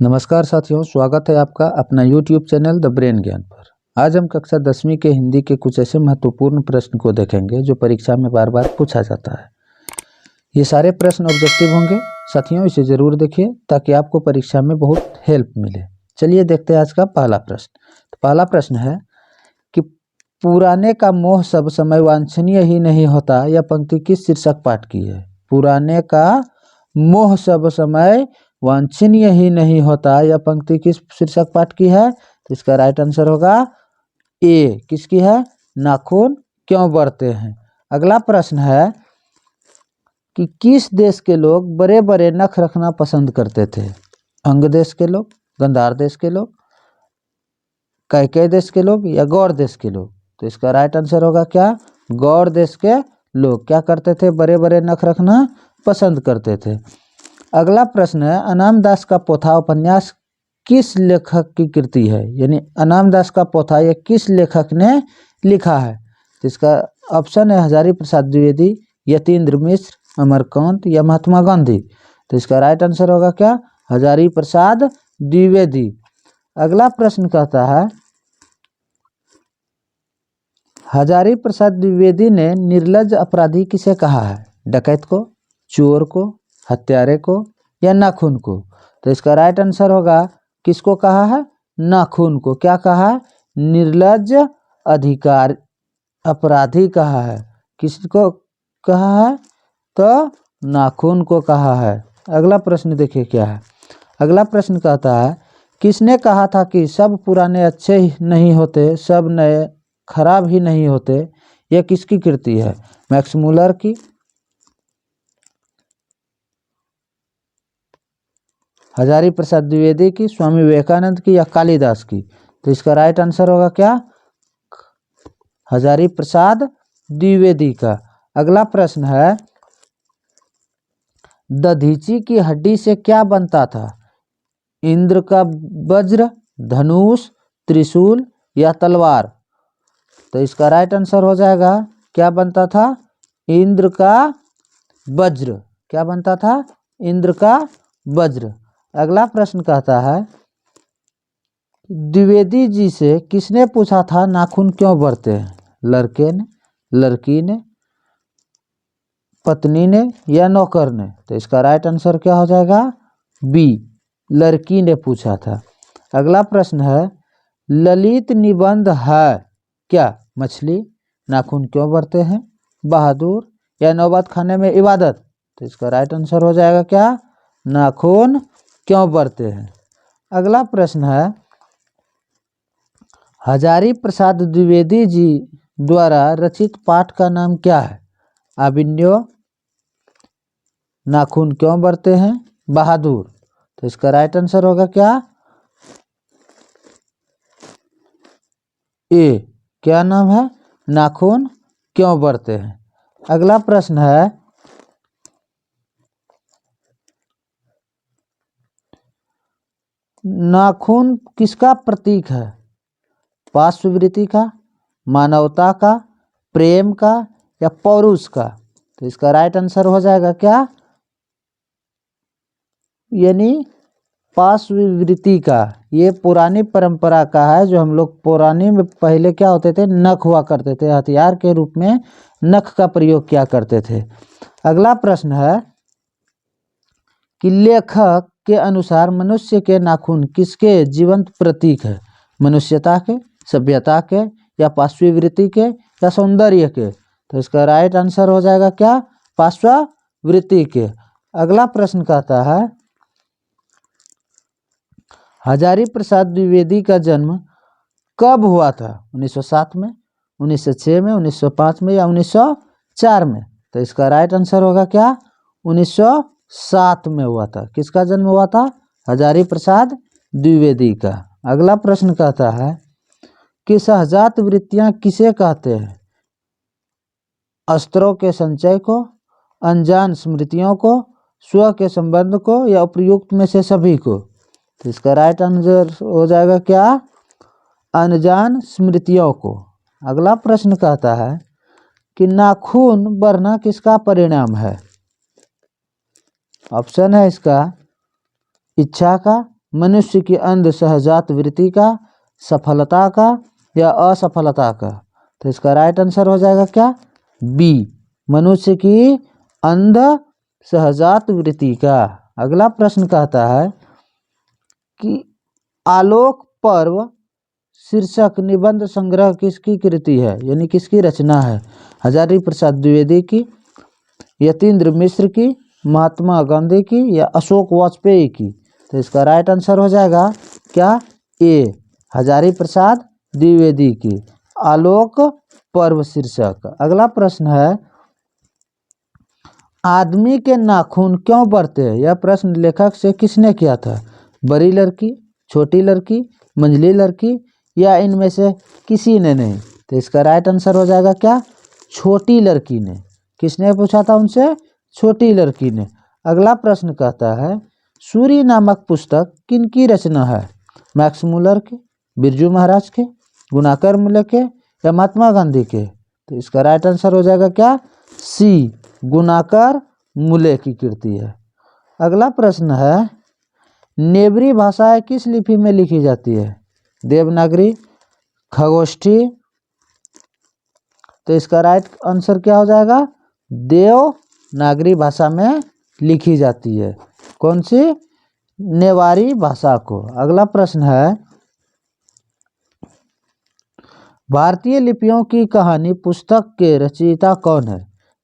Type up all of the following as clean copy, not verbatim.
नमस्कार साथियों, स्वागत है आपका अपना YouTube चैनल द ब्रेन ज्ञान पर। आज हम कक्षा 10वीं के हिंदी के कुछ ऐसे महत्वपूर्ण प्रश्न को देखेंगे जो परीक्षा में बार बार पूछा जाता है। ये सारे प्रश्न ऑब्जेक्टिव होंगे साथियों, इसे ज़रूर देखिए ताकि आपको परीक्षा में बहुत हेल्प मिले। चलिए देखते हैं आज का पहला प्रश्न। तो पहला प्रश्न है कि पुराने का मोह सब समय वांछनीय ही नहीं होता, यह पंक्ति किस शीर्षक पाठ की है? पुराने का मोह सब समय वांछनीय ही नहीं होता, यह पंक्ति किस शीर्षक पाठ की है? तो इसका राइट आंसर होगा ए। किसकी है? नाखून क्यों बढ़ते हैं। अगला प्रश्न है कि किस देश के लोग बड़े बड़े नख रखना पसंद करते थे? अंग देश के लोग, गंधार देश के लोग, कैकेय देश के लोग या गौड़ देश के लोग? तो इसका राइट आंसर होगा क्या? गौड़ देश के लोग क्या करते थे? बड़े बड़े नख रखना पसंद करते थे। अगला प्रश्न है अनाम दास का पोथा उपन्यास किस लेखक की कृति है? यानी अनाम दास का पोथा ये किस लेखक ने लिखा है? तो इसका ऑप्शन है हजारी प्रसाद द्विवेदी, यतीन्द्र मिश्र, अमरकांत या महात्मा गांधी। तो इसका राइट आंसर होगा क्या? हजारी प्रसाद द्विवेदी। अगला प्रश्न कहता है हजारी प्रसाद द्विवेदी ने निर्लज्ज अपराधी किसे कहा है? डकैत को, चोर को, हत्यारे को या नाखून को? तो इसका राइट आंसर होगा किसको कहा है? नाखून को। क्या कहा है? निर्लज्ज अधिकार अपराधी कहा है। किसको कहा है? तो नाखून को कहा है। अगला प्रश्न देखिए क्या है। अगला प्रश्न कहता है किसने कहा था कि सब पुराने अच्छे ही नहीं होते, सब नए खराब ही नहीं होते? यह किसकी कृति है? मैक्स मुलर की, हजारी प्रसाद द्विवेदी की, स्वामी विवेकानंद की या कालिदास की? तो इसका राइट आंसर होगा क्या? हजारी प्रसाद द्विवेदी का। अगला प्रश्न है दधीची की हड्डी से क्या बनता था? इंद्र का वज्र, धनुष, त्रिशूल या तलवार? तो इसका राइट आंसर हो जाएगा क्या बनता था? इंद्र का वज्र। क्या बनता था? इंद्र का वज्र। अगला प्रश्न कहता है द्विवेदी जी से किसने पूछा था नाखून क्यों बढ़ते हैं? लड़के ने, लड़की ने, पत्नी ने या नौकर ने? तो इसका राइट आंसर क्या हो जाएगा? बी, लड़की ने पूछा था। अगला प्रश्न है ललित निबंध है क्या? मछली, नाखून क्यों बढ़ते हैं, बहादुर या नौबत खाने में इबादत? तो इसका राइट आंसर हो जाएगा क्या? नाखून क्यों बढ़ते हैं। अगला प्रश्न है हजारी प्रसाद द्विवेदी जी द्वारा रचित पाठ का नाम क्या है? अभिनयो, नाखून क्यों बढ़ते हैं, बहादुर? तो इसका राइट आंसर होगा क्या? ए। क्या नाम है? नाखून क्यों बढ़ते हैं। अगला प्रश्न है नाखून किसका प्रतीक है? पार्श्ववृत्ति का, मानवता का, प्रेम का या पौरुष का? तो इसका राइट आंसर हो जाएगा क्या? यानी पार्श्ववृत्ति का। ये पुरानी परंपरा का है जो हम लोग पुरानी में पहले क्या होते थे, नख हुआ करते थे, हथियार के रूप में नख का प्रयोग किया करते थे। अगला प्रश्न है कि लेखक के अनुसार मनुष्य के नाखून किसके जीवंत प्रतीक है? मनुष्यता के, सभ्यता के या पार्श्ववृत्ति के या सौंदर्य के? तो इसका राइट आंसर हो जाएगा क्या? पार्श्ववृत्ति के। अगला प्रश्न कहता है हजारी प्रसाद द्विवेदी का जन्म कब हुआ था? 1907 में, 1906 में, 1905 में या 1904 में? तो इसका राइट आंसर होगा क्या? 1907 में हुआ था। किसका जन्म हुआ था? हजारी प्रसाद द्विवेदी का। अगला प्रश्न कहता है कि सहजात वृत्तियां किसे कहते हैं? अस्त्रों के संचय को, अनजान स्मृतियों को, स्व के संबंध को या उपयुक्त में से सभी को? तो इसका राइट आंसर हो जाएगा क्या? अनजान स्मृतियों को। अगला प्रश्न कहता है कि नाखून बढ़ना किसका परिणाम है? ऑप्शन है इसका इच्छा का, मनुष्य की अंध सहजात वृत्ति का, सफलता का या असफलता का? तो इसका राइट आंसर हो जाएगा क्या? बी, मनुष्य की अंध सहजात वृत्ति का। अगला प्रश्न कहता है कि आलोक पर्व शीर्षक निबंध संग्रह किसकी कृति है, यानी किसकी रचना है? हजारी प्रसाद द्विवेदी की, यतीन्द्र मिश्र की, महात्मा गांधी की या अशोक वाजपेयी की? तो इसका राइट आंसर हो जाएगा क्या? ए, हजारी प्रसाद द्विवेदी की, आलोक पर्व शीर्षक। अगला प्रश्न है, आदमी के नाखून क्यों बढ़ते हैं? यह प्रश्न लेखक से किसने किया था? बड़ी लड़की, छोटी लड़की, मंझली लड़की या इनमें से किसी ने नहीं? तो इसका राइट आंसर हो जाएगा क्या? छोटी लड़की ने। किसने पूछा था उनसे? छोटी लड़की ने। अगला प्रश्न कहता है, सूर्य नामक पुस्तक किनकी रचना है? मैक्स मुलर के, बिरजू महाराज के, गुणाकर मूल्य के या महात्मा गांधी के? तो इसका राइट आंसर हो जाएगा क्या? सी, गुणाकर मूल्य की कृति है। अगला प्रश्न है, नेवरी भाषाएं किस लिपि में लिखी जाती है? देवनागरी, खगोष्ठी? तो इसका राइट आंसर क्या हो जाएगा? देवनागरी भाषा में लिखी जाती है। कौन सी? नेवारी भाषा को। अगला प्रश्न है, भारतीय लिपियों की कहानी पुस्तक के रचयिता कौन है?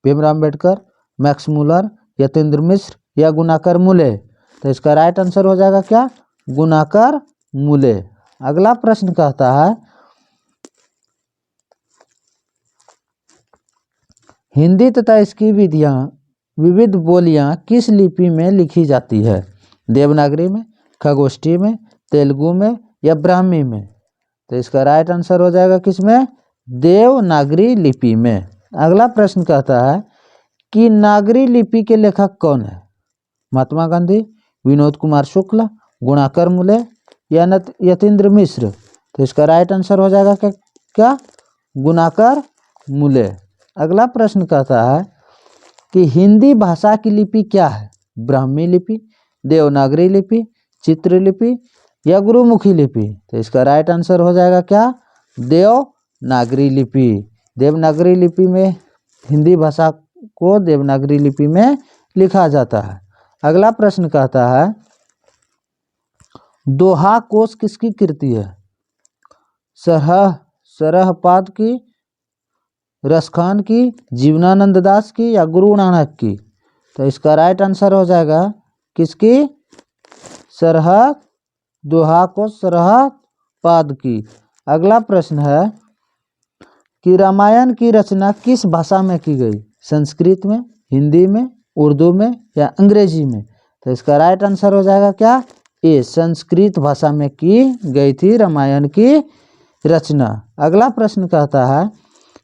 भीमराव अम्बेडकर, मैक्स मुलर, यतीन्द्र मिश्र या गुणाकर मूल्य? तो इसका राइट आंसर हो जाएगा क्या? गुणाकर मूल्य। अगला प्रश्न कहता है, हिंदी तथा इसकी विविध बोलियां किस लिपि में लिखी जाती है? देवनागरी में, खगोष्ठी में, तेलुगु में या ब्राह्मी में? तो इसका राइट आंसर हो जाएगा किसमें? देवनागरी लिपि में। अगला प्रश्न कहता है कि नागरी लिपि के लेखक कौन है? महात्मा गांधी, विनोद कुमार शुक्ल, गुणाकर मूल्य या यतीन्द्र मिश्र? तो इसका राइट आंसर हो जाएगा क्या? गुणाकर मूल्य। अगला प्रश्न कहता है कि हिंदी भाषा की लिपि क्या है? ब्राह्मी लिपि, देवनागरी लिपि, चित्रलिपि या गुरुमुखी लिपि? तो इसका राइट आंसर हो जाएगा क्या? देवनागरी लिपि। देवनागरी लिपि में हिंदी भाषा को देवनागरी लिपि में लिखा जाता है। अगला प्रश्न कहता है, दोहा कोश किसकी कृति है? सरहपाद की, रसखान की, जीवनानंद दास की या गुरु नानक की? तो इसका राइट आंसर हो जाएगा किसकी? दोहा को सरहपाद की। अगला प्रश्न है कि रामायण की रचना किस भाषा में की गई? संस्कृत में, हिंदी में, उर्दू में या अंग्रेजी में? तो इसका राइट आंसर हो जाएगा क्या? ए, संस्कृत भाषा में की गई थी रामायण की रचना। अगला प्रश्न कहता है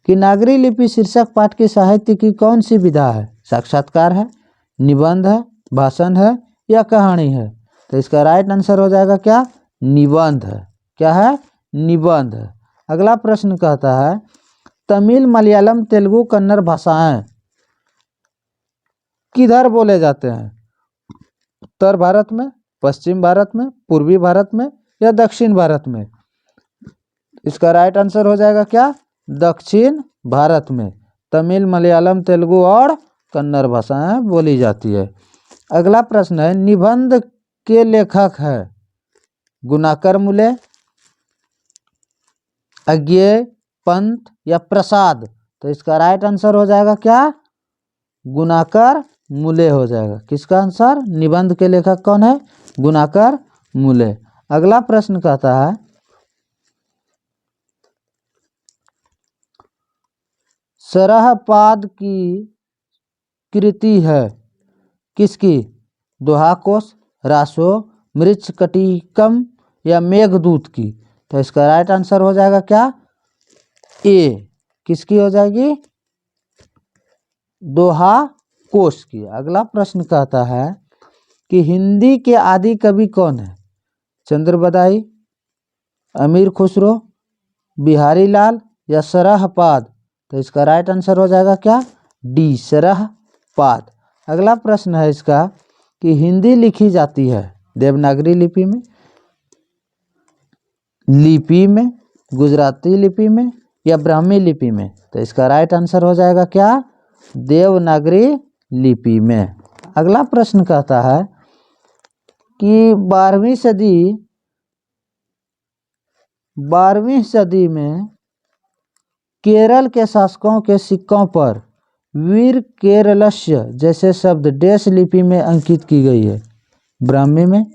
कि नागरी लिपि शीर्षक पाठ के साहित्य की कौन सी विधा है? साक्षात्कार है, निबंध है, भाषण है या कहानी है? तो इसका राइट आंसर हो जाएगा क्या? निबंध है। क्या है? निबंध है। अगला प्रश्न कहता है, तमिल, मलयालम, तेलुगु, कन्नड़ भाषाएं किधर बोले जाते हैं? उत्तर भारत में, पश्चिम भारत में, पूर्वी भारत में या दक्षिण भारत में? इसका राइट आंसर हो जाएगा क्या? दक्षिण भारत में तमिल, मलयालम, तेलुगु और कन्नड़ भाषाएं बोली जाती है। अगला प्रश्न है, निबंध के लेखक है गुणाकर मूल्य, अज्ञेय, पंत या प्रसाद? तो इसका राइट आंसर हो जाएगा क्या? गुणाकर मूल्य हो जाएगा। किसका आंसर? निबंध के लेखक कौन है? गुणाकर मूल्य। अगला प्रश्न कहता है, सरहपाद की कृति है किसकी? दोहा कोश, रासो, मृच्छकटिकम या मेघदूत की? तो इसका राइट आंसर हो जाएगा क्या? ए, किसकी हो जाएगी? दोहा कोश की। अगला प्रश्न कहता है कि हिंदी के आदि कवि कौन है? चंद्र बदाई, अमीर खुसरो, बिहारी लाल या सरहपाद? तो इसका राइट आंसर हो जाएगा क्या? डी, सरहपाद। अगला प्रश्न है इसका कि हिंदी लिखी जाती है देवनागरी लिपि में, लिपि में, गुजराती लिपि में या ब्राह्मी लिपि में? तो इसका राइट आंसर हो जाएगा क्या? देवनागरी लिपि में। अगला प्रश्न कहता है कि 12वीं सदी में केरल के शासकों के सिक्कों पर वीर केरलस्य जैसे शब्द डैश लिपि में अंकित की गई है? ब्राह्मी में,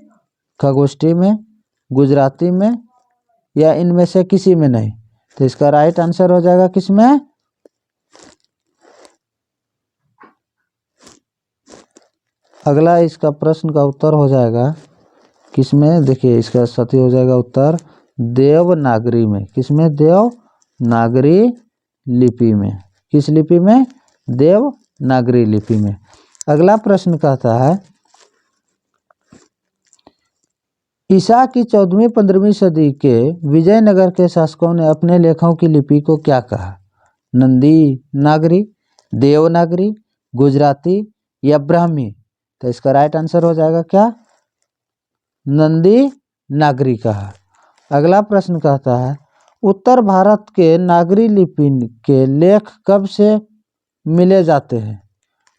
खगोष्ठी में, गुजराती में या इनमें से किसी में नहीं? तो इसका राइट आंसर हो जाएगा किसमें? अगला इसका प्रश्न का उत्तर हो जाएगा किसमें? देखिए इसका सही हो जाएगा उत्तर देवनागरी में। किसमें? देवनागरी लिपि में। किस लिपि में? देवनागरी लिपि में। अगला प्रश्न कहता है ईसा की 14वीं-15वीं सदी के विजयनगर के शासकों ने अपने लेखों की लिपि को क्या कहा? नंदी नागरी, देवनागरी, गुजराती या ब्राह्मी? तो इसका राइट आंसर हो जाएगा क्या? नंदी नागरी कहा। अगला प्रश्न कहता है उत्तर भारत के नागरी लिपि के लेख कब से मिले जाते हैं?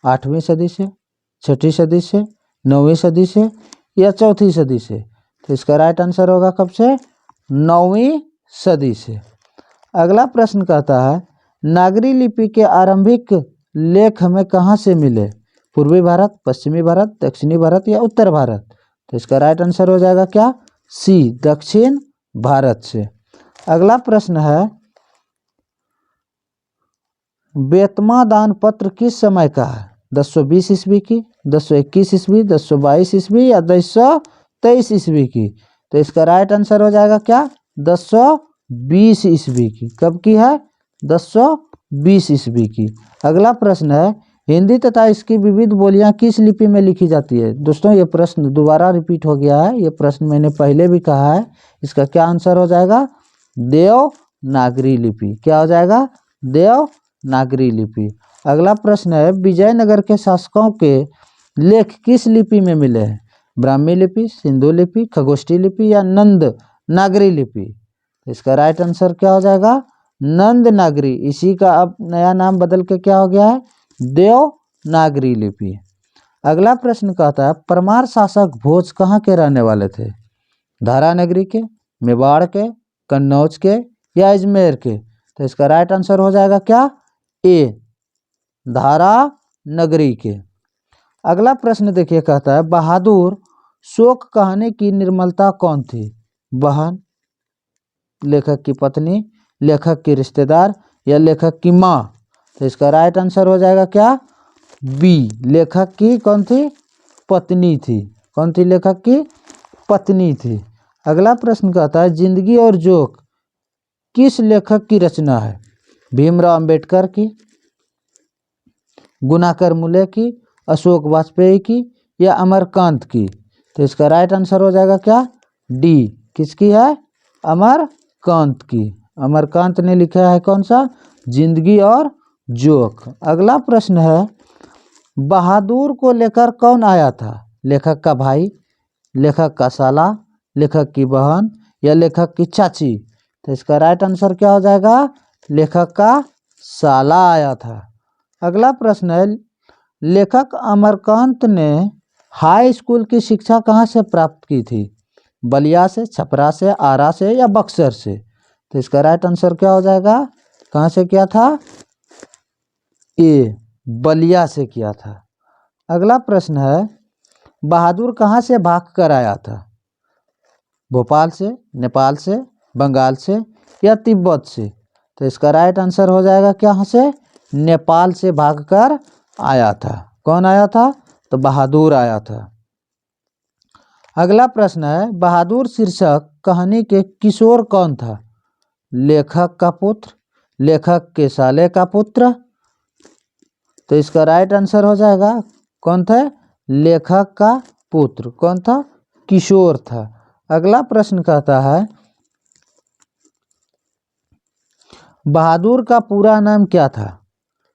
8वीं सदी से, 6ठी सदी से, 9वीं सदी से या 4थी सदी से? तो इसका राइट आंसर होगा कब से? 9वीं सदी से। अगला प्रश्न कहता है नागरी लिपि के आरंभिक लेख हमें कहाँ से मिले? पूर्वी भारत, पश्चिमी भारत, दक्षिणी भारत या उत्तर भारत? तो इसका राइट आंसर हो जाएगा क्या? सी, दक्षिण भारत से। अगला प्रश्न है बेतमा दान पत्र किस समय का है? 1020 ईस्वी की, 1021 ईस्वी, 1022 ईस्वी या 1023 ईस्वी की? तो इसका राइट आंसर हो जाएगा क्या? 1020 ईस्वी की। कब की है? 1020 ईस्वी की। अगला प्रश्न है हिंदी तथा इसकी विविध बोलियां किस लिपि में लिखी जाती है? दोस्तों ये प्रश्न दोबारा रिपीट हो गया है। ये प्रश्न मैंने पहले भी कहा है। इसका क्या आंसर हो जाएगा? देवनागरी लिपि। क्या हो जाएगा? देवनागरी लिपि। अगला प्रश्न है विजयनगर के शासकों के लेख किस लिपि में मिले हैं? ब्राह्मी लिपि, सिंधु लिपि, खगोष्ठी लिपि या नंद नागरी लिपि? इसका राइट आंसर क्या हो जाएगा? नंद नागरी। इसी का अब नया नाम बदल के क्या हो गया है? देवनागरी लिपि। अगला प्रश्न कहता है परमार शासक भोज कहाँ के रहने वाले थे? धारा नगरी के, मेवाड़ के, कन्नौज के या अजमेर के? तो इसका राइट आंसर हो जाएगा क्या? ए, धारा नगरी के। अगला प्रश्न देखिए कहता है बहादुर शोक कहानी की निर्मलता कौन थी? बहन, लेखक की पत्नी, लेखक की रिश्तेदार या लेखक की माँ? तो इसका राइट आंसर हो जाएगा क्या? बी, लेखक की कौन थी? पत्नी थी। कौन थी? लेखक की पत्नी थी। अगला प्रश्न कहता है जिंदगी और जोक किस लेखक की रचना है? भीमराव अंबेडकर की, गुनाकर मुले की, अशोक वाजपेयी की या अमरकांत की? तो इसका राइट आंसर हो जाएगा क्या? डी, किसकी है? अमरकांत की। अमरकांत ने लिखा है कौन सा? जिंदगी और जोक। अगला प्रश्न है बहादुर को लेकर कौन आया था? लेखक का भाई, लेखक का साला, लेखक की बहन या लेखक की चाची? तो इसका राइट आंसर क्या हो जाएगा? लेखक का साला आया था। अगला प्रश्न है लेखक अमरकांत ने हाई स्कूल की शिक्षा कहाँ से प्राप्त की थी? बलिया से, छपरा से, आरा से या बक्सर से? तो इसका राइट आंसर क्या हो जाएगा? कहाँ से किया था? ए, बलिया से किया था। अगला प्रश्न है बहादुर कहाँ से भाग कर आया था? भोपाल से, नेपाल से, बंगाल से या तिब्बत से? तो इसका राइट आंसर हो जाएगा क्या? यहाँ से नेपाल से भागकर आया था। कौन आया था? तो बहादुर आया था। अगला प्रश्न है बहादुर शीर्षक कहानी के किशोर कौन था? लेखक का पुत्र, लेखक के साले का पुत्र? तो इसका राइट आंसर हो जाएगा कौन था? लेखक का पुत्र। कौन था? किशोर था। अगला प्रश्न कहता है बहादुर का पूरा नाम क्या था?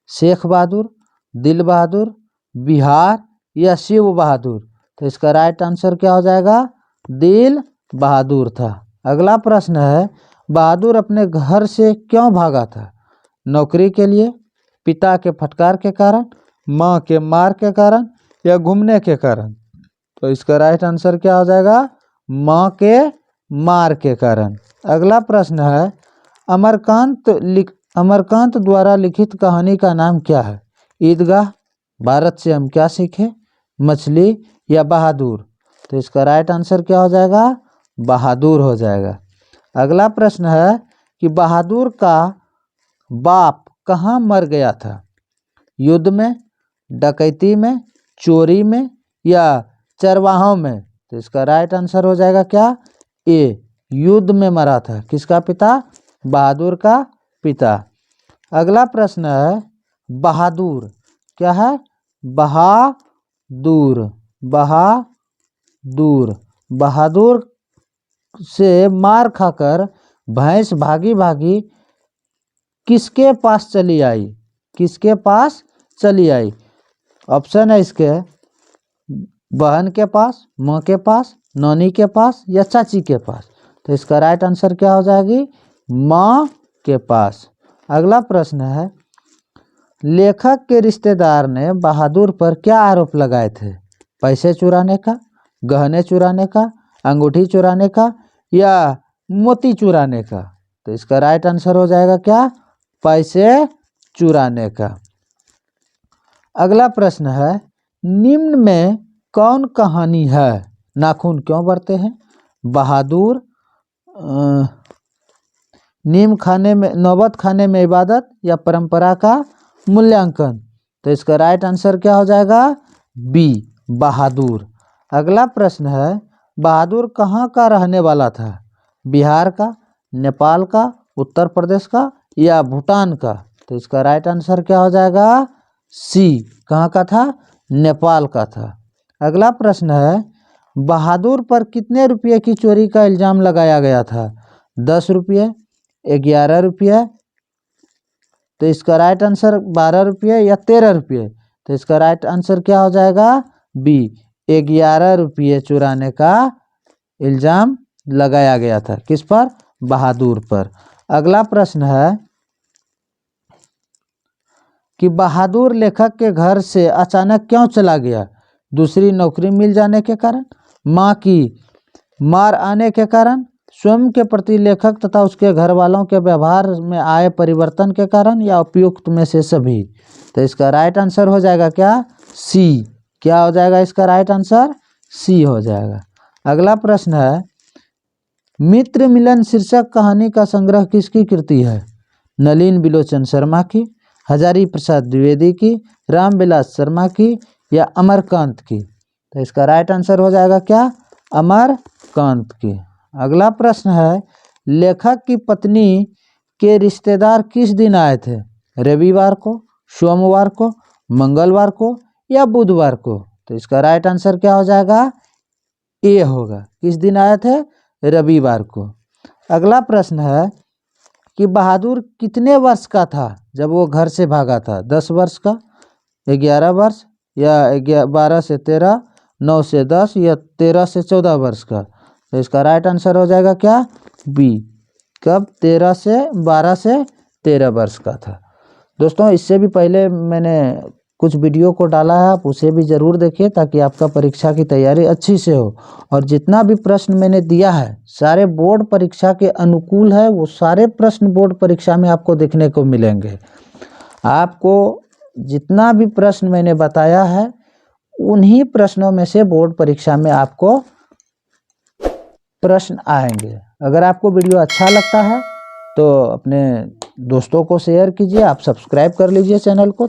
शेख बहादुर, दिल बहादुर, बिहार या शिव बहादुर? तो इसका राइट आंसर क्या हो जाएगा? दिल बहादुर था। अगला प्रश्न है, बहादुर अपने घर से क्यों भागा था? नौकरी के लिए, पिता के फटकार के कारण, माँ के मार के कारण या घूमने के कारण? तो इसका राइट आंसर क्या हो जाएगा? माँ के मार के कारण। अगला प्रश्न है, अमरकांत द्वारा लिखित कहानी का नाम क्या है? ईदगाह, भारत से हम क्या सीखे, मछली या बहादुर? तो इसका राइट आंसर क्या हो जाएगा? बहादुर हो जाएगा। अगला प्रश्न है कि बहादुर का बाप कहाँ मर गया था? युद्ध में, डकैती में, चोरी में या चरवाहों में? तो इसका राइट आंसर हो जाएगा क्या? ए, युद्ध में मरा था। किसका पिता? बहादुर का पिता। अगला प्रश्न है, बहादुर क्या है? बहादुर, बहादुर, बहादुर से मार खाकर भैंस भागी भागी किसके पास चली आई? किसके पास चली आई? ऑप्शन है इसके, बहन के पास, माँ के पास, नौनी के पास या चाची के पास? तो इसका राइट आंसर क्या हो जाएगी? माँ के पास। अगला प्रश्न है, लेखक के रिश्तेदार ने बहादुर पर क्या आरोप लगाए थे? पैसे चुराने का, गहने चुराने का, अंगूठी चुराने का या मोती चुराने का? तो इसका राइट आंसर हो जाएगा क्या? पैसे चुराने का। अगला प्रश्न है, निम्न में कौन कहानी है? नाखून क्यों बढ़ते हैं, बहादुर, नीम खाने में, नौबत खाने में इबादत या परंपरा का मूल्यांकन? तो इसका राइट आंसर क्या हो जाएगा? बी, बहादुर। अगला प्रश्न है, बहादुर कहाँ का रहने वाला था? बिहार का, नेपाल का, उत्तर प्रदेश का या भूटान का? तो इसका राइट आंसर क्या हो जाएगा? सी, कहाँ का था? नेपाल का था। अगला प्रश्न है, बहादुर पर कितने रुपये की चोरी का इल्जाम लगाया गया था? 10 रुपये, 11 रुपये? तो इसका राइट आंसर 12 रुपये या 13 रुपये? तो इसका राइट आंसर क्या हो जाएगा? बी, 11 रुपये चुराने का इल्जाम लगाया गया था। किस पर? बहादुर पर। अगला प्रश्न है कि बहादुर लेखक के घर से अचानक क्यों चला गया? दूसरी नौकरी मिल जाने के कारण, माँ की मार आने के कारण, स्वयं के प्रति लेखक तथा उसके घर वालों के व्यवहार में आए परिवर्तन के कारण या उपयुक्त में से सभी? तो इसका राइट आंसर हो जाएगा क्या? सी। क्या हो जाएगा इसका राइट आंसर? सी हो जाएगा। अगला प्रश्न है, मित्र मिलन शीर्षक कहानी का संग्रह किसकी कृति है? नलिन बिलोचन शर्मा की, हजारी प्रसाद द्विवेदी की, रामविलास शर्मा की या अमरकांत की? तो इसका राइट आंसर हो जाएगा क्या? अमरकांत की। अगला प्रश्न है, लेखक की पत्नी के रिश्तेदार किस दिन आए थे? रविवार को, सोमवार को, मंगलवार को या बुधवार को? तो इसका राइट आंसर क्या हो जाएगा? ए होगा। किस दिन आए थे? रविवार को। अगला प्रश्न है कि बहादुर कितने वर्ष का था जब वो घर से भागा था? 10 वर्ष का, 11 वर्ष या 12 से 13, 9 से 10 या 13 से 14 वर्ष का? तो इसका राइट आंसर हो जाएगा क्या? बी, कब? 12 से 13 वर्ष का था। दोस्तों, इससे भी पहले मैंने कुछ वीडियो को डाला है, आप उसे भी ज़रूर देखिए ताकि आपका परीक्षा की तैयारी अच्छी से हो। और जितना भी प्रश्न मैंने दिया है सारे बोर्ड परीक्षा के अनुकूल है, वो सारे प्रश्न बोर्ड परीक्षा में आपको देखने को मिलेंगे। आपको जितना भी प्रश्न मैंने बताया है उन्हीं प्रश्नों में से बोर्ड परीक्षा में आपको प्रश्न आएंगे। अगर आपको वीडियो अच्छा लगता है तो अपने दोस्तों को शेयर कीजिए, आप सब्सक्राइब कर लीजिए चैनल को।